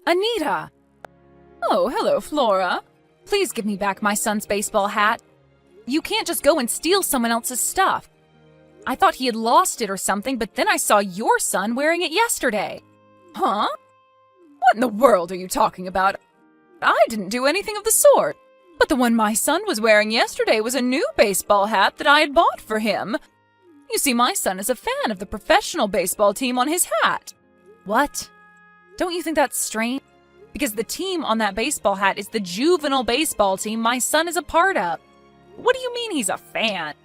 Anita! Oh, hello, Flora. Please give me back my son's baseball hat. You can't just go and steal someone else's stuff. I thought he had lost it or something, but then I saw your son wearing it yesterday. Huh? What in the world are you talking about? I didn't do anything of the sort. But the one my son was wearing yesterday was a new baseball hat that I had bought for him. You see, my son is a fan of the professional baseball team on his hat. What? Don't you think that's strange? Because the team on that baseball hat is the juvenile baseball team my son is a part of. What do you mean he's a fan?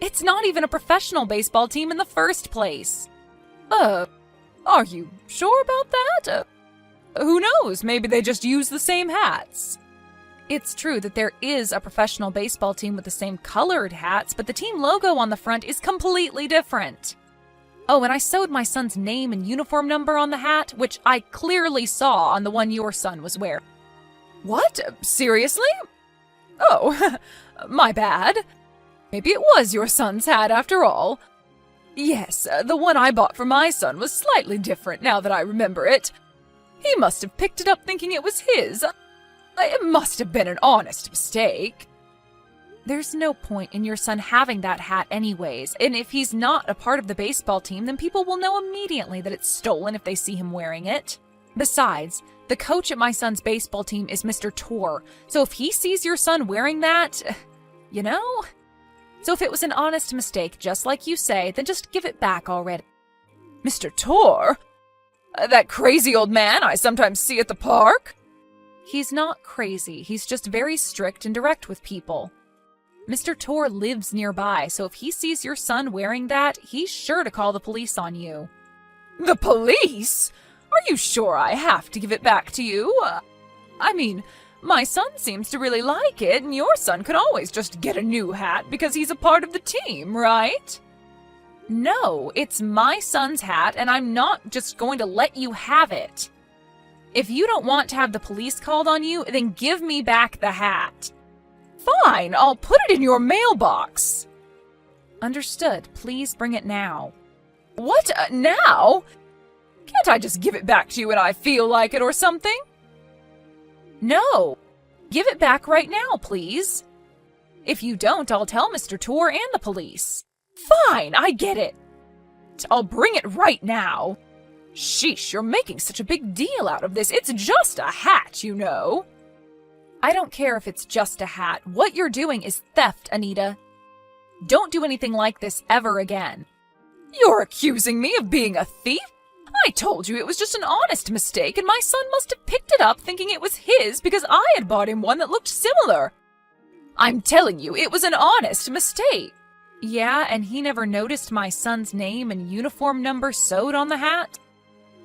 It's not even a professional baseball team in the first place. Are you sure about that? Who knows? Maybe they just use the same hats. It's true that there is a professional baseball team with the same colored hats, but the team logo on the front is completely different. Oh, and I sewed my son's name and uniform number on the hat, which I clearly saw on the one your son was wearing. What? Seriously? Oh, my bad. Maybe it was your son's hat after all. Yes, the one I bought for my son was slightly different now that I remember it. He must have picked it up thinking it was his. It must have been an honest mistake. There's no point in your son having that hat anyways, and if he's not a part of the baseball team, then people will know immediately that it's stolen if they see him wearing it. Besides, the coach at my son's baseball team is Mr. Tor, so if he sees your son wearing that, you know? So if it was an honest mistake, just like you say, then just give it back already. Mr. Tor? That crazy old man I sometimes see at the park? He's not crazy, he's just very strict and direct with people. Mr. Tor lives nearby, so if he sees your son wearing that, he's sure to call the police on you. The police? Are you sure I have to give it back to you? I mean, my son seems to really like it, and your son could always just get a new hat because he's a part of the team, right? No, it's my son's hat, and I'm not just going to let you have it. If you don't want to have the police called on you, then give me back the hat. Fine, I'll put it in your mailbox. Understood. Please bring it now. What, now? Can't I just give it back to you when I feel like it or something? No. Give it back right now, please. If you don't, I'll tell Mr. Tor and the police. Fine, I get it. I'll bring it right now. Sheesh, you're making such a big deal out of this. It's just a hat, you know. I don't care if it's just a hat. What you're doing is theft, Anita. Don't do anything like this ever again. You're accusing me of being a thief? I told you it was just an honest mistake, and my son must have picked it up thinking it was his because I had bought him one that looked similar. I'm telling you, it was an honest mistake. Yeah, and he never noticed my son's name and uniform number sewed on the hat?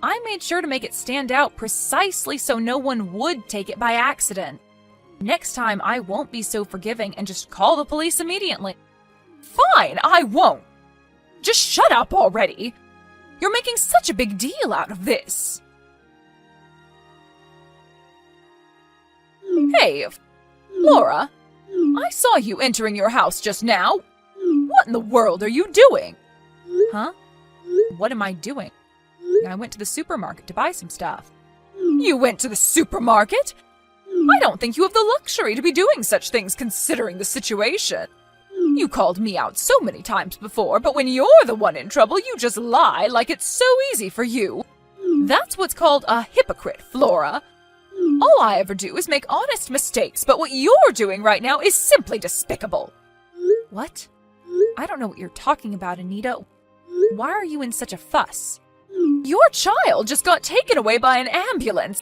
I made sure to make it stand out precisely so no one would take it by accident. Next time, I won't be so forgiving and just call the police immediately. Fine, I won't. Just shut up already. You're making such a big deal out of this. Hey, Laura, I saw you entering your house just now. What in the world are you doing? Huh? What am I doing? I went to the supermarket to buy some stuff. You went to the supermarket? I don't think you have the luxury to be doing such things considering the situation. You called me out so many times before, but when you're the one in trouble, you just lie like it's so easy for you. That's what's called a hypocrite, Flora. All I ever do is make honest mistakes, but what you're doing right now is simply despicable. What? I don't know what you're talking about, Anita. Why are you in such a fuss? Your child just got taken away by an ambulance.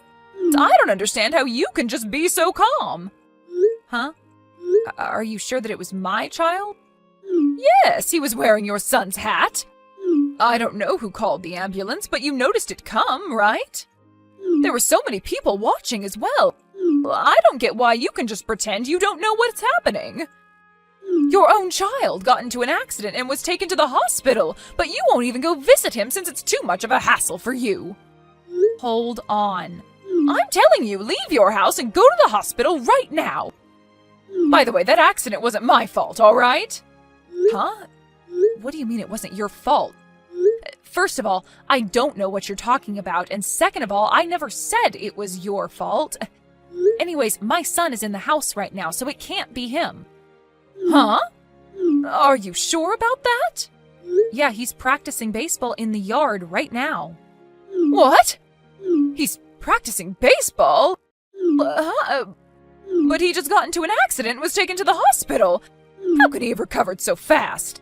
I don't understand how you can just be so calm. Huh? Are you sure that it was my child? Yes, he was wearing your son's hat. I don't know who called the ambulance, but you noticed it come, right? There were so many people watching as well. I don't get why you can just pretend you don't know what's happening. Your own child got into an accident and was taken to the hospital, but you won't even go visit him since it's too much of a hassle for you. Hold on. I'm telling you, leave your house and go to the hospital right now. By the way, that accident wasn't my fault, all right? Huh? What do you mean it wasn't your fault? First of all, I don't know what you're talking about, and second of all, I never said it was your fault. Anyways, my son is in the house right now, so it can't be him. Huh? Are you sure about that? Yeah, he's practicing baseball in the yard right now. What? He's practicing baseball? But he just got into an accident and was taken to the hospital. How could he have recovered so fast?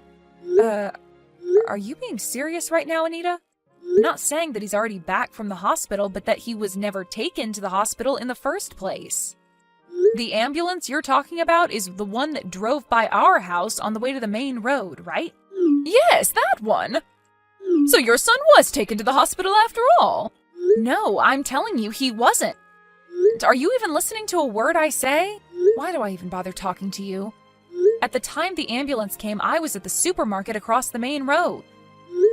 Are you being serious right now, Anita? I'm not saying that he's already back from the hospital, but that he was never taken to the hospital in the first place. The ambulance you're talking about is the one that drove by our house on the way to the main road, right? Yes, that one. So your son was taken to the hospital after all? No, I'm telling you, he wasn't. Are you even listening to a word I say? Why do I even bother talking to you? At the time the ambulance came, I was at the supermarket across the main road.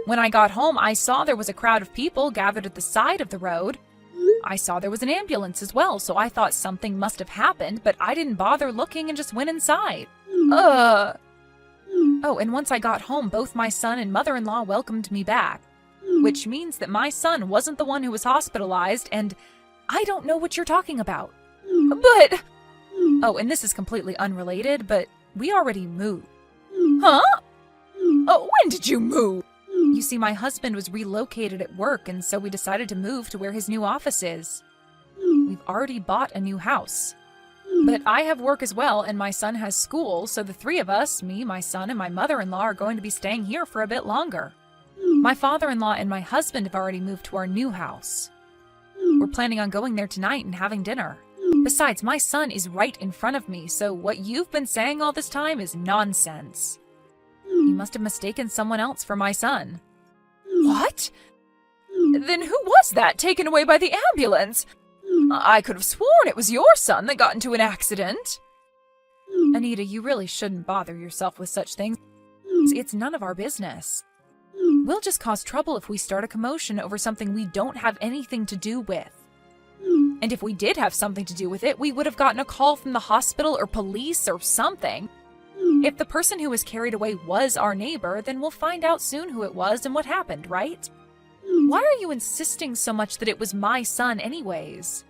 When I got home, I saw there was a crowd of people gathered at the side of the road. I saw there was an ambulance as well, so I thought something must have happened, but I didn't bother looking and just went inside. Oh, and once I got home, both my son and mother-in-law welcomed me back, which means that my son wasn't the one who was hospitalized, and I don't know what you're talking about. But... Oh, and this is completely unrelated, but we already moved. Huh? Oh, when did you move? You see, my husband was relocated at work, and so we decided to move to where his new office is. We've already bought a new house. But I have work as well, and my son has school, so the three of us, me, my son, and my mother-in-law, are going to be staying here for a bit longer. My father-in-law and my husband have already moved to our new house. We're planning on going there tonight and having dinner. Besides, my son is right in front of me, so what you've been saying all this time is nonsense. You must have mistaken someone else for my son. What? Then who was that taken away by the ambulance? I could have sworn it was your son that got into an accident. Anita, you really shouldn't bother yourself with such things. It's none of our business. We'll just cause trouble if we start a commotion over something we don't have anything to do with. And if we did have something to do with it, we would have gotten a call from the hospital or police or something. If the person who was carried away was our neighbor, then we'll find out soon who it was and what happened, right? Why are you insisting so much that it was my son anyways?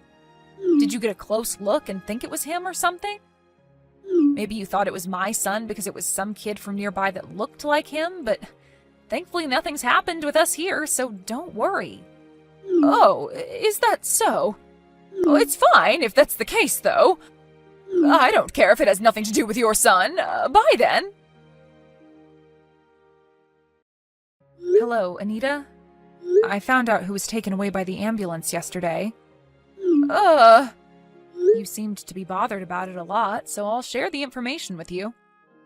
Did you get a close look and think it was him or something? Maybe you thought it was my son because it was some kid from nearby that looked like him, but thankfully nothing's happened with us here, so don't worry. Oh, is that so? Oh, it's fine if that's the case, though. I don't care if it has nothing to do with your son. Bye, then. Hello, Anita? I found out who was taken away by the ambulance yesterday. You seemed to be bothered about it a lot, so I'll share the information with you.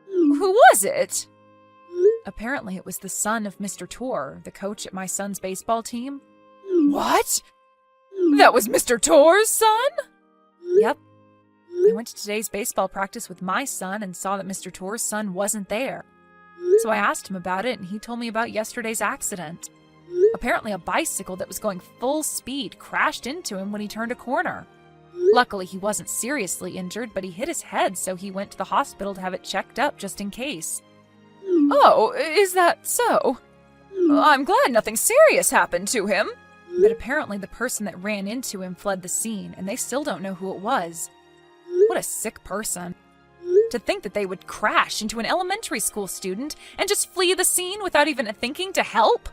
Who was it? Apparently it was the son of Mr. Tor, the coach at my son's baseball team. What? That was Mr. Tor's son? Yep. I went to today's baseball practice with my son and saw that Mr. Tor's son wasn't there. So I asked him about it, and he told me about yesterday's accident. Apparently a bicycle that was going full speed crashed into him when he turned a corner. Luckily, he wasn't seriously injured, but he hit his head, so he went to the hospital to have it checked up just in case. Oh, is that so? I'm glad nothing serious happened to him. But apparently the person that ran into him fled the scene, and they still don't know who it was. What a sick person. To think that they would crash into an elementary school student and just flee the scene without even thinking to help?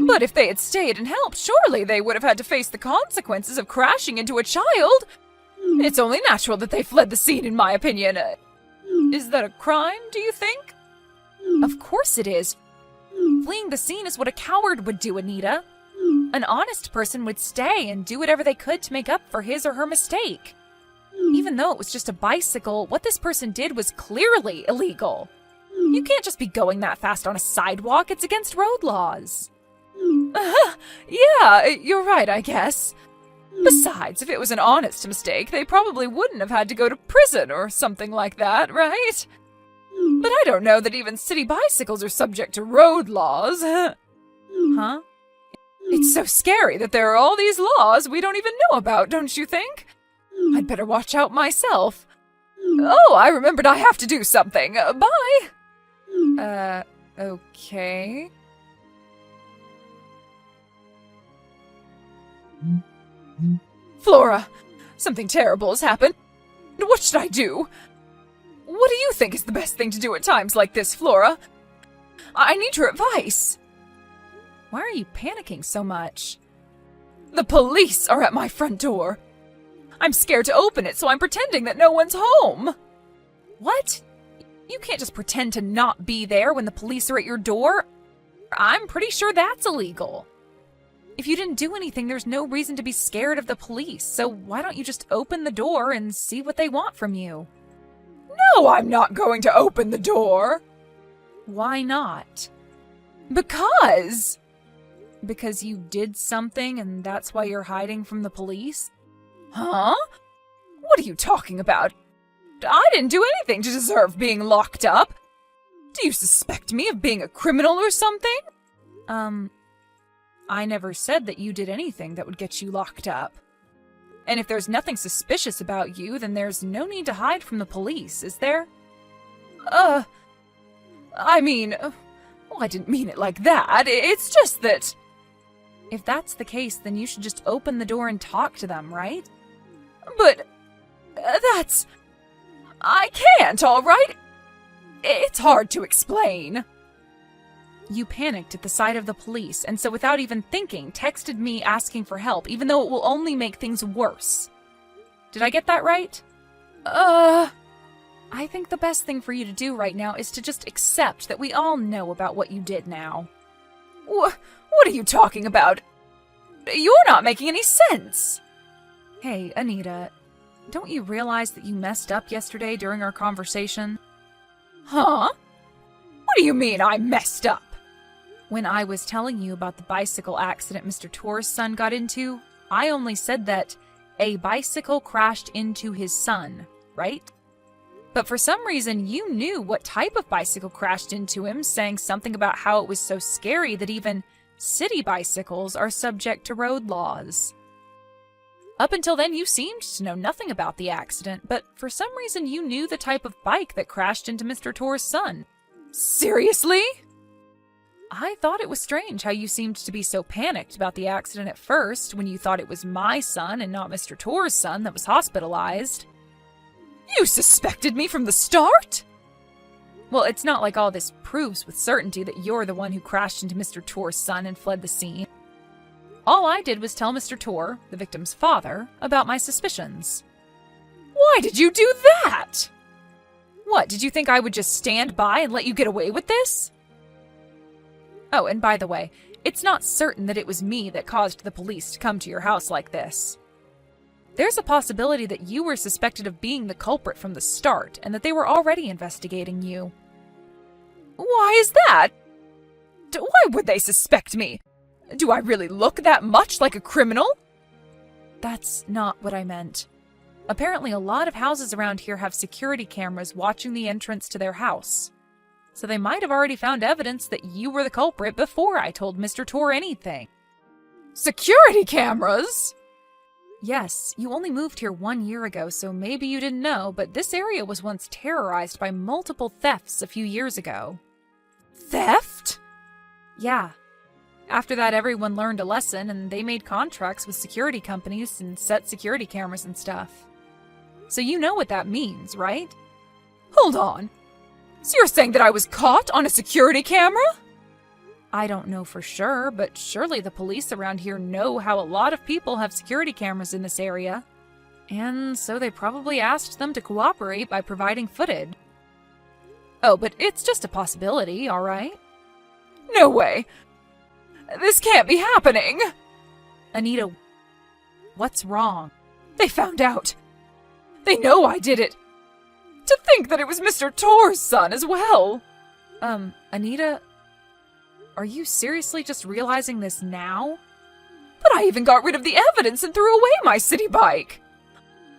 But if they had stayed and helped, surely they would have had to face the consequences of crashing into a child. It's only natural that they fled the scene, in my opinion. Is that a crime, do you think? Of course it is. Fleeing the scene is what a coward would do, Anita. An honest person would stay and do whatever they could to make up for his or her mistake. Even though it was just a bicycle, what this person did was clearly illegal. You can't just be going that fast on a sidewalk. It's against road laws. Yeah, you're right, I guess. Besides, if it was an honest mistake, they probably wouldn't have had to go to prison or something like that, right? But I don't know that even city bicycles are subject to road laws. Huh? It's so scary that there are all these laws we don't even know about, don't you think? I'd better watch out myself. Oh, I remembered I have to do something. Bye. Okay. Flora, something terrible has happened. What should I do? What do you think is the best thing to do at times like this, Flora? I need your advice. Why are you panicking so much? The police are at my front door. I'm scared to open it, so I'm pretending that no one's home. What? You can't just pretend to not be there when the police are at your door. I'm pretty sure that's illegal. If you didn't do anything, there's no reason to be scared of the police, so why don't you just open the door and see what they want from you? No, I'm not going to open the door. Why not? Because you did something and that's why you're hiding from the police? Huh? What are you talking about? I didn't do anything to deserve being locked up. Do you suspect me of being a criminal or something? I never said that you did anything that would get you locked up. And if there's nothing suspicious about you, then there's no need to hide from the police, is there? I didn't mean it like that. It's just that... If that's the case, then you should just open the door and talk to them, right? But... I can't, all right? It's hard to explain. You panicked at the sight of the police, and so without even thinking, texted me asking for help, even though it will only make things worse. Did I get that right? I think the best thing for you to do right now is to just accept that we all know about what you did now. What are you talking about? You're not making any sense. Hey, Anita, don't you realize that you messed up yesterday during our conversation? Huh? What do you mean I messed up? When I was telling you about the bicycle accident Mr. Tor's son got into, I only said that a bicycle crashed into his son, right? But for some reason, you knew what type of bicycle crashed into him, saying something about how it was so scary that even city bicycles are subject to road laws. Up until then, you seemed to know nothing about the accident, but for some reason you knew the type of bike that crashed into Mr. Tor's son. Seriously? I thought it was strange how you seemed to be so panicked about the accident at first, when you thought it was my son and not Mr. Tor's son that was hospitalized. You suspected me from the start? Well, it's not like all this proves with certainty that you're the one who crashed into Mr. Tor's son and fled the scene. All I did was tell Mr. Tor, the victim's father, about my suspicions. Why did you do that? What, did you think I would just stand by and let you get away with this? Oh, and by the way, it's not certain that it was me that caused the police to come to your house like this. There's a possibility that you were suspected of being the culprit from the start, and that they were already investigating you. Why is that? Why would they suspect me? Do I really look that much like a criminal? That's not what I meant. Apparently, a lot of houses around here have security cameras watching the entrance to their house. So they might have already found evidence that you were the culprit before I told Mr. Tor anything. Security cameras? Yes, you only moved here 1 year ago, so maybe you didn't know, but this area was once terrorized by multiple thefts a few years ago. Theft? Yeah. After that, everyone learned a lesson, and they made contracts with security companies and set security cameras and stuff. So you know what that means, right? Hold on. So you're saying that I was caught on a security camera? I don't know for sure, but surely the police around here know how a lot of people have security cameras in this area. And so they probably asked them to cooperate by providing footage. Oh, but it's just a possibility, all right? No way! This can't be happening! Anita, what's wrong? They found out. They know I did it. To think that it was Mr. Tor's son as well. Anita, are you seriously just realizing this now? But I even got rid of the evidence and threw away my city bike.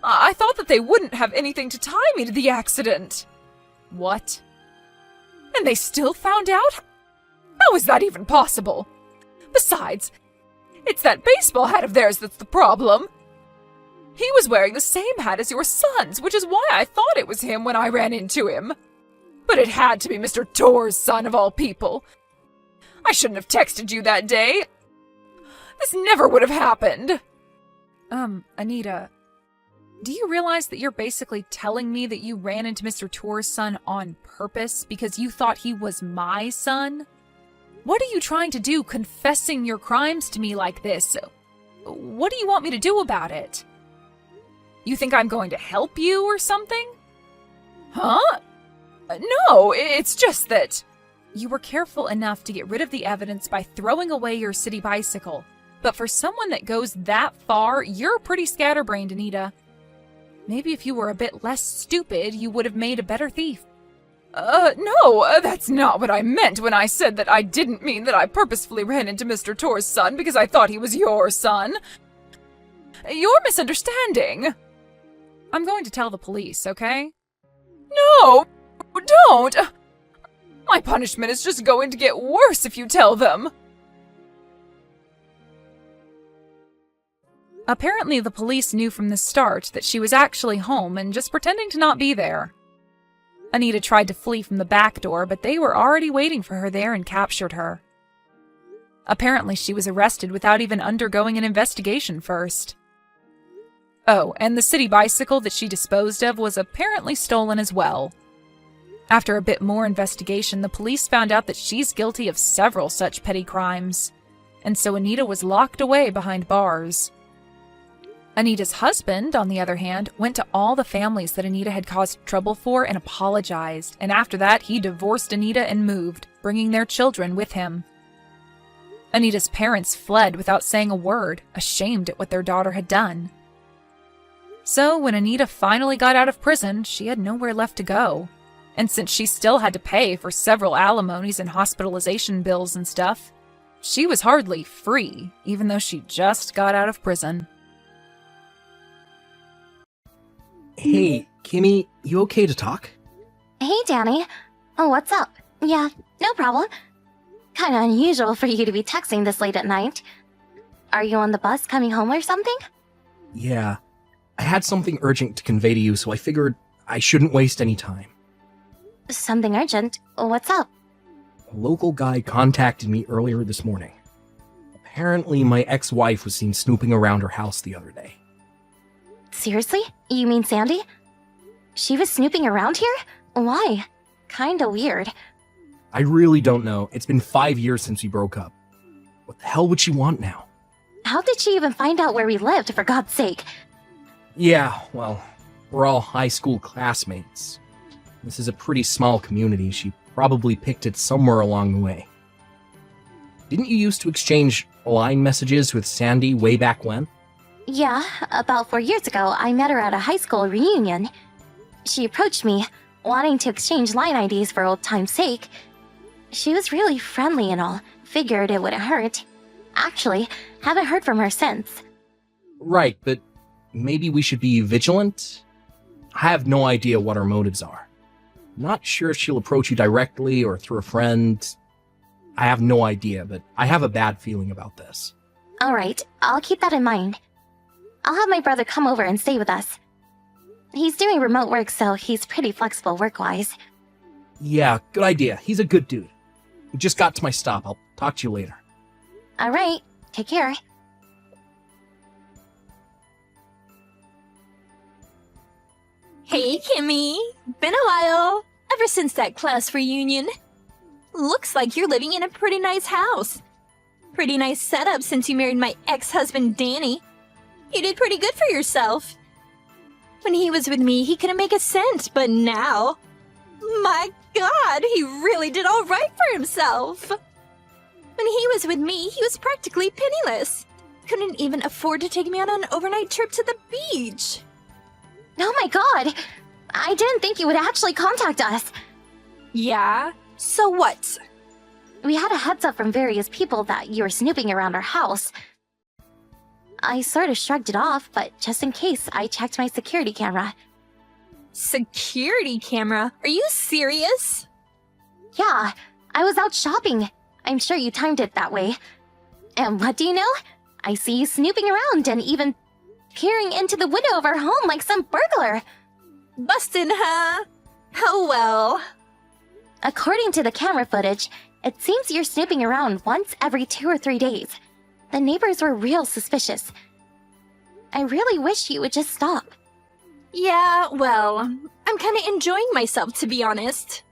I thought that they wouldn't have anything to tie me to the accident. What? And they still found out? How is that even possible? Besides, it's that baseball hat of theirs that's the problem. He was wearing the same hat as your son's, which is why I thought it was him when I ran into him. But it had to be Mr. Tor's son of all people. I shouldn't have texted you that day. This never would have happened. Anita, do you realize that you're basically telling me that you ran into Mr. Tor's son on purpose because you thought he was my son? What are you trying to do confessing your crimes to me like this? What do you want me to do about it? You think I'm going to help you or something? Huh? No, it's just that you were careful enough to get rid of the evidence by throwing away your city bicycle. But for someone that goes that far, you're pretty scatterbrained, Anita. Maybe if you were a bit less stupid, you would have made a better thief. No, that's not what I meant when I said that I didn't mean that I purposefully ran into Mr. Tor's son because I thought he was your son. You're misunderstanding. I'm going to tell the police, okay? No, don't! My punishment is just going to get worse if you tell them. Apparently, the police knew from the start that she was actually home and just pretending to not be there. Anita tried to flee from the back door, but they were already waiting for her there and captured her. Apparently, she was arrested without even undergoing an investigation first. Oh, and the city bicycle that she disposed of was apparently stolen as well. After a bit more investigation, the police found out that she's guilty of several such petty crimes, and so Anita was locked away behind bars. Anita's husband, on the other hand, went to all the families that Anita had caused trouble for and apologized, and after that he divorced Anita and moved, bringing their children with him. Anita's parents fled without saying a word, ashamed at what their daughter had done. So when Anita finally got out of prison, she had nowhere left to go. And since she still had to pay for several alimonies and hospitalization bills and stuff, she was hardly free, even though she just got out of prison. Hey, Kimmy, you okay to talk? Hey, Danny. Oh, what's up? Yeah, no problem. Kinda unusual for you to be texting this late at night. Are you on the bus coming home or something? Yeah, I had something urgent to convey to you, so I figured I shouldn't waste any time. Something urgent? What's up? A local guy contacted me earlier this morning. Apparently, my ex-wife was seen snooping around her house the other day. Seriously? You mean Sandy? She was snooping around here? Why? Kinda weird. I really don't know. It's been 5 years since we broke up. What the hell would she want now? How did she even find out where we lived, for God's sake? Yeah, well, we're all high school classmates. This is a pretty small community. She probably picked it somewhere along the way. Didn't you used to exchange line messages with Sandy way back when? Yeah, about 4 years ago, I met her at a high school reunion. She approached me, wanting to exchange line IDs for old time's sake. She was really friendly and all, figured it wouldn't hurt. Actually, haven't heard from her since. Right, but maybe we should be vigilant? I have no idea what her motives are. Not sure if she'll approach you directly or through a friend. I have no idea, but I have a bad feeling about this. Alright, I'll keep that in mind. I'll have my brother come over and stay with us. He's doing remote work, so he's pretty flexible work-wise. Yeah, good idea. He's a good dude. We just got to my stop. I'll talk to you later. Alright, take care. Hey, Kimmy! Been a while. Ever since that class reunion. Looks like you're living in a pretty nice house. Pretty nice setup since you married my ex-husband, Danny. You did pretty good for yourself. When he was with me, he couldn't make a cent, but now... My God, he really did all right for himself. When he was with me, he was practically penniless. Couldn't even afford to take me on an overnight trip to the beach. Oh my God! I didn't think you would actually contact us. Yeah? So what? We had a heads up from various people that you were snooping around our house. I sort of shrugged it off, but just in case, I checked my security camera. Security camera? Are you serious? Yeah, I was out shopping. I'm sure you timed it that way. And what do you know? I see you snooping around and even peering into the window of our home like some burglar. Busted, huh? Oh well. According to the camera footage, it seems you're snooping around once every 2 or 3 days. The neighbors were real suspicious. I really wish you would just stop. Yeah, well, I'm kind of enjoying myself, to be honest.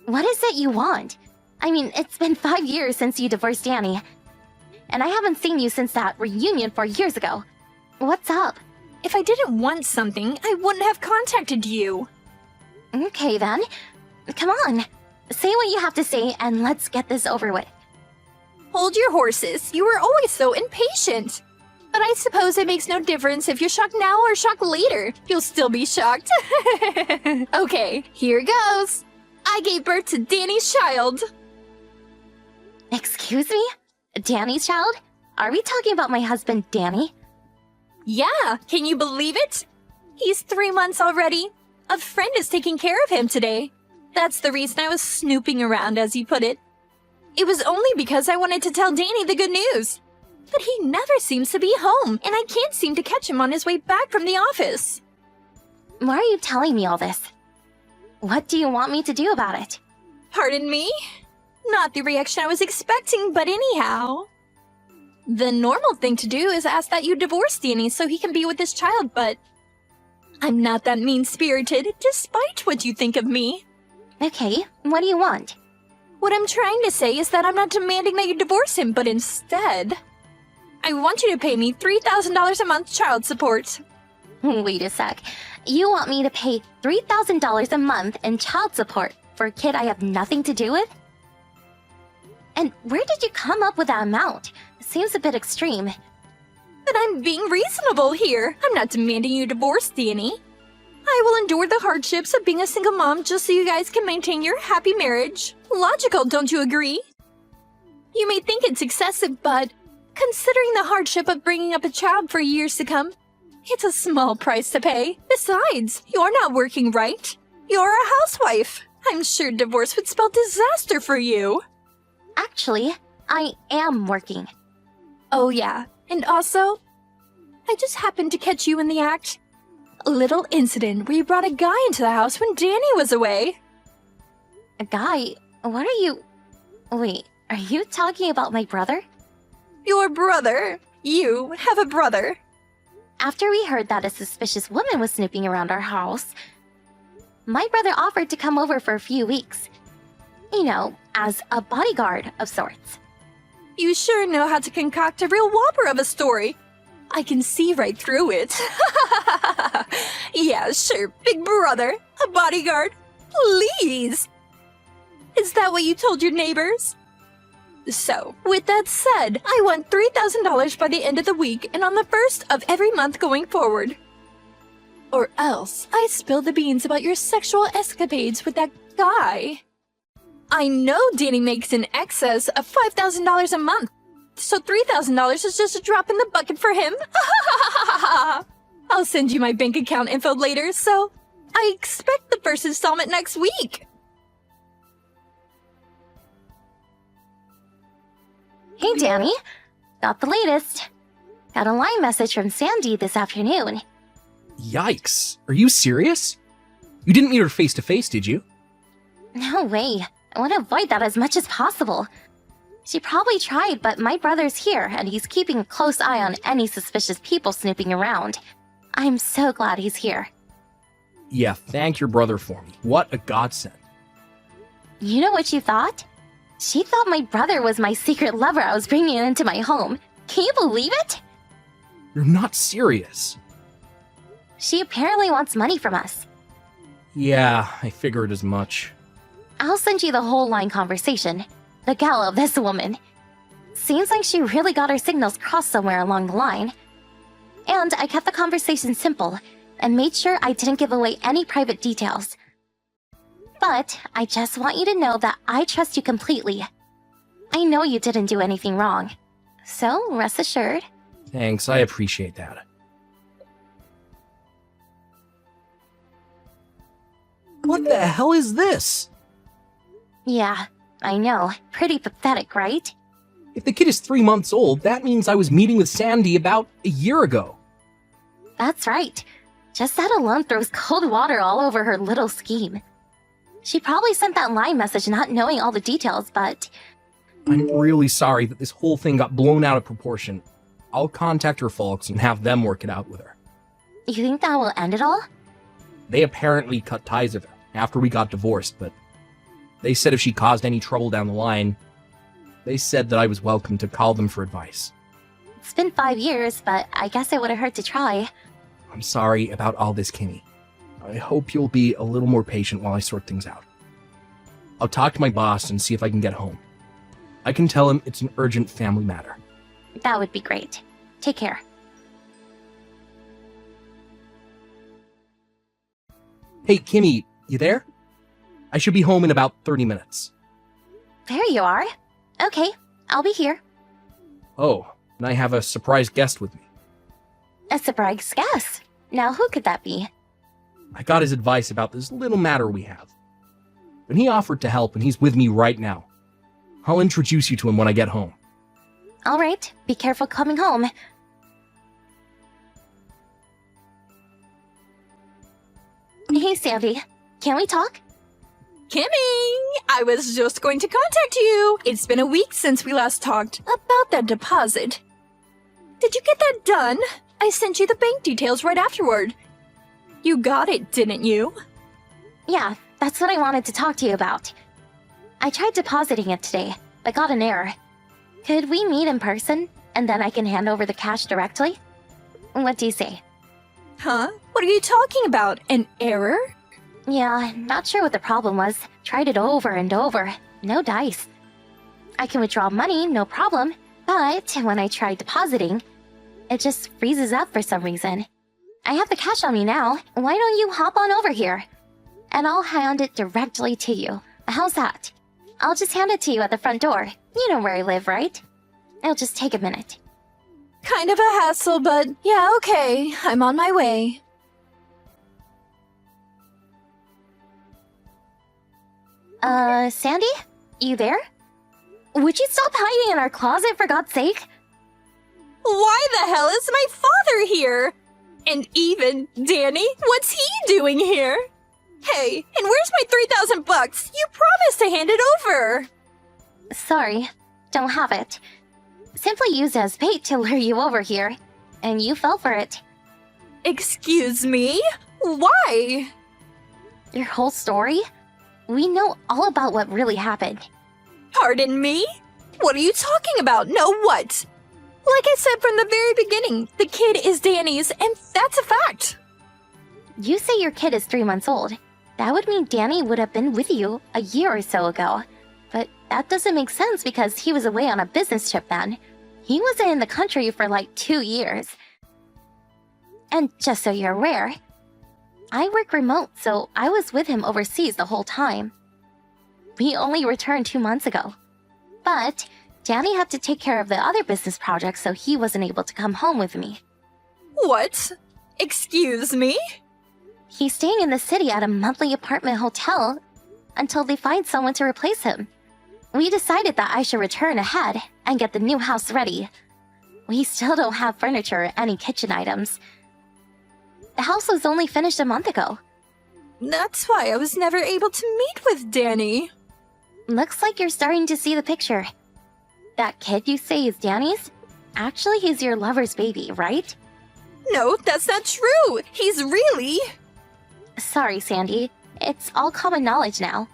What is it you want? I mean, it's been 5 years since you divorced Danny. And I haven't seen you since that reunion 4 years ago. What's up? If I didn't want something, I wouldn't have contacted you. Okay then. Come on. Say what you have to say and let's get this over with. Hold your horses. You were always so impatient. But I suppose it makes no difference if you're shocked now or shocked later. You'll still be shocked. Okay, here goes. I gave birth to Danny's child. Excuse me? Danny's child? Are we talking about my husband, Danny? Yeah, can you believe it? He's 3 months already. A friend is taking care of him today. That's the reason I was snooping around, as you put it. It was only because I wanted to tell Danny the good news. But he never seems to be home, and I can't seem to catch him on his way back from the office. Why are you telling me all this? What do you want me to do about it? Pardon me? Not the reaction I was expecting, but anyhow. The normal thing to do is ask that you divorce Danny so he can be with his child, but I'm not that mean-spirited, despite what you think of me. Okay, what do you want? What I'm trying to say is that I'm not demanding that you divorce him, but instead, I want you to pay me $3,000 a month child support. Wait a sec. You want me to pay $3,000 a month in child support for a kid I have nothing to do with? And where did you come up with that amount? Seems a bit extreme. But I'm being reasonable here. I'm not demanding you divorce Danny. I will endure the hardships of being a single mom just so you guys can maintain your happy marriage. Logical, don't you agree? You may think it's excessive, but considering the hardship of bringing up a child for years to come, it's a small price to pay. Besides, you're not working, right? You're a housewife. I'm sure divorce would spell disaster for you. Actually, I am working. Oh yeah, and also, I just happened to catch you in the act. A little incident where you brought a guy into the house when Danny was away. A guy? What are you... Wait, are you talking about my brother? Your brother? You have a brother? After we heard that a suspicious woman was snooping around our house, my brother offered to come over for a few weeks. You know, as a bodyguard of sorts. You sure know how to concoct a real whopper of a story. I can see right through it. Yeah, sure, big brother, a bodyguard. Please! Is that what you told your neighbors? So, with that said, I want $3,000 by the end of the week and on the first of every month going forward. Or else, I spill the beans about your sexual escapades with that guy. I know Danny makes in excess of $5,000 a month, so $3,000 is just a drop in the bucket for him. I'll send you my bank account info later, so I expect the first installment next week. Hey, Danny. Got the latest. Got a line message from Sandy this afternoon. Yikes. Are you serious? You didn't meet her face to face, did you? No way. I want to avoid that as much as possible. She probably tried, but my brother's here, and he's keeping a close eye on any suspicious people snooping around. I'm so glad he's here. Yeah, thank your brother for me. What a godsend. You know what she thought? She thought my brother was my secret lover I was bringing into my home. Can you believe it? You're not serious. She apparently wants money from us. Yeah, I figured as much. I'll send you the whole line conversation. The gal of this woman. Seems like she really got her signals crossed somewhere along the line. And I kept the conversation simple and made sure I didn't give away any private details. But I just want you to know that I trust you completely. I know you didn't do anything wrong. So rest assured. Thanks, I appreciate that. What the hell is this? Yeah, I know. Pretty pathetic, right? If the kid is 3 months old, that means I was meeting with Sandy about a year ago. That's right. Just that alone throws cold water all over her little scheme. She probably sent that line message not knowing all the details, but... I'm really sorry that this whole thing got blown out of proportion. I'll contact her folks and have them work it out with her. You think that will end it all? They apparently cut ties with her after we got divorced, but they said if she caused any trouble down the line, they said that I was welcome to call them for advice. It's been 5 years, but I guess it would have hurt to try. I'm sorry about all this, Kimmy. I hope you'll be a little more patient while I sort things out. I'll talk to my boss and see if I can get home. I can tell him it's an urgent family matter. That would be great. Take care. Hey, Kimmy, you there? I should be home in about 30 minutes. There you are. Okay, I'll be here. Oh, and I have a surprise guest with me. A surprise guest. Now who could that be? I got his advice about this little matter we have. And he offered to help, and he's with me right now. I'll introduce you to him when I get home. All right, be careful coming home. Hey, Sandy. Can we talk? Kimmy, I was just going to contact you. It's been a week since we last talked about that deposit. Did you get that done? I sent you the bank details right afterward. You got it, didn't you? Yeah, that's what I wanted to talk to you about. I tried depositing it today, but got an error. Could we meet in person, and then I can hand over the cash directly? What do you say? Huh? What are you talking about? An error? Yeah, not sure what the problem was. Tried it over and over. No dice. I can withdraw money, no problem, but when I try depositing, it just freezes up for some reason. I have the cash on me now. Why don't you hop on over here? And I'll hand it directly to you. How's that? I'll just hand it to you at the front door. You know where I live, right? It'll just take a minute. Kind of a hassle, but yeah, okay. I'm on my way. Sandy? You there? Would you stop hiding in our closet, for God's sake? Why the hell is my father here? And even Danny, what's he doing here? Hey, and where's my 3,000 bucks? You promised to hand it over. Sorry, don't have it. Simply used as bait to lure you over here, and you fell for it. Excuse me? Why? Your whole story? We know all about what really happened. Pardon me? What are you talking about? Know what? Like I said from the very beginning, the kid is Danny's, and that's a fact. You say your kid is 3 months old. That would mean Danny would have been with you a year or so ago. But that doesn't make sense because he was away on a business trip then. He wasn't in the country for like 2 years. And just so you're aware, I work remote, so I was with him overseas the whole time. We only returned 2 months ago. But Danny had to take care of the other business projects, so he wasn't able to come home with me. What? Excuse me? He's staying in the city at a monthly apartment hotel until they find someone to replace him. We decided that I should return ahead and get the new house ready. We still don't have furniture or any kitchen items. The house was only finished a month ago. That's why I was never able to meet with Danny. Looks like you're starting to see the picture. That kid you say is Danny's? Actually, he's your lover's baby, right? No, that's not true. He's really... Sorry, Sandy. It's all common knowledge now.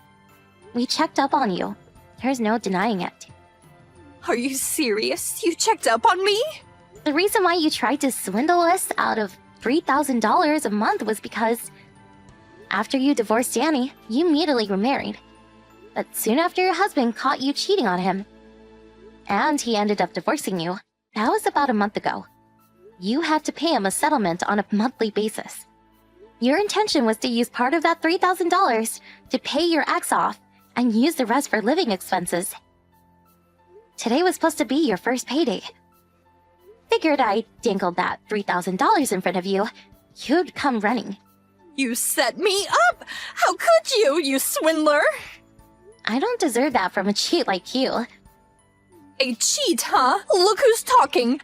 We checked up on you. There's no denying it. Are you serious? You checked up on me? The reason why you tried to swindle us out of $3,000 a month was because after you divorced Danny, you immediately remarried. But soon after your husband caught you cheating on him, and he ended up divorcing you. That was about a month ago. You had to pay him a settlement on a monthly basis. Your intention was to use part of that $3,000 to pay your ex off and use the rest for living expenses. Today was supposed to be your first payday. Figured I dangled that $3,000 in front of you, you'd come running. You set me up! How could you, you swindler? I don't deserve that from a cheat like you. A cheat, huh? Look who's talking.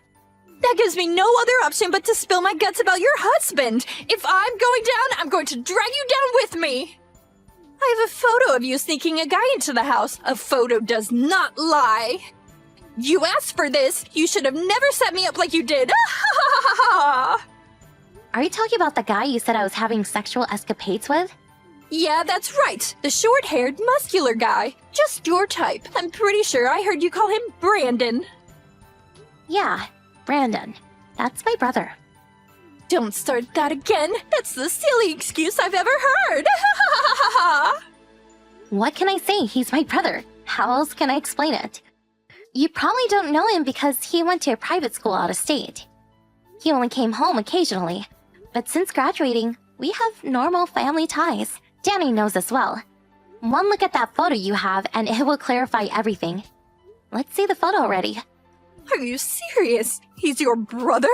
That gives me no other option but to spill my guts about your husband. If I'm going down, I'm going to drag you down with me. I have a photo of you sneaking a guy into the house. A photo does not lie. You asked for this! You should have never set me up like you did! Are you talking about the guy you said I was having sexual escapades with? Yeah, that's right. The short-haired, muscular guy. Just your type. I'm pretty sure I heard you call him Brandon. Yeah, Brandon. That's my brother. Don't start that again. That's the silly excuse I've ever heard. What can I say? He's my brother. How else can I explain it? You probably don't know him because he went to a private school out of state. He only came home occasionally. But since graduating, we have normal family ties. Danny knows as well. One look at that photo you have and it will clarify everything. Let's see the photo already. Are you serious? He's your brother?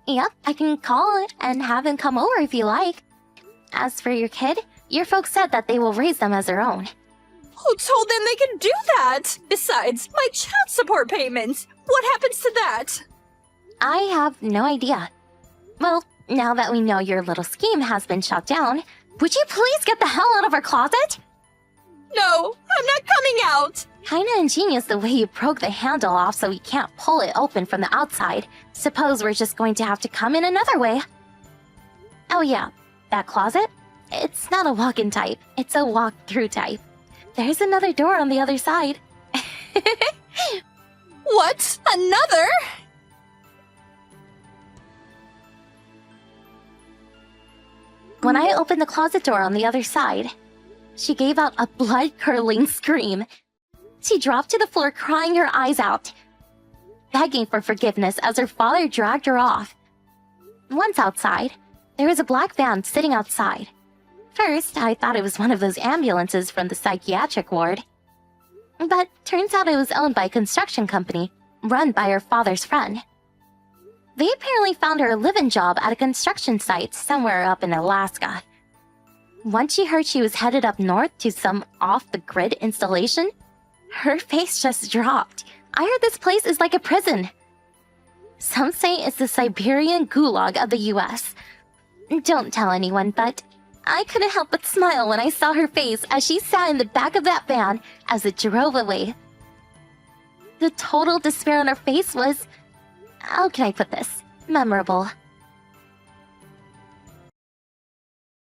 Yep, I can call and have him come over if you like. As for your kid, your folks said that they will raise them as their own. Who told them they can do that? Besides, my child support payments. What happens to that? I have no idea. Well, now that we know your little scheme has been shut down, would you please get the hell out of our closet? No, I'm not coming out. Kinda ingenious the way you broke the handle off so we can't pull it open from the outside. Suppose we're just going to have to come in another way. Oh yeah, that closet? It's not a walk-in type, it's a walk-through type. There's another door on the other side. What? Another? When I opened the closet door on the other side, she gave out a blood-curdling scream. She dropped to the floor crying her eyes out, begging for forgiveness as her father dragged her off. Once outside, there was a black van sitting outside. First, I thought it was one of those ambulances from the psychiatric ward. But turns out it was owned by a construction company, run by her father's friend. They apparently found her a live-in job at a construction site somewhere up in Alaska. Once she heard she was headed up north to some off-the-grid installation, her face just dropped. I heard this place is like a prison. Some say it's the Siberian gulag of the US. Don't tell anyone, but I couldn't help but smile when I saw her face as she sat in the back of that van as it drove away. The total despair on her face was, how can I put this, memorable.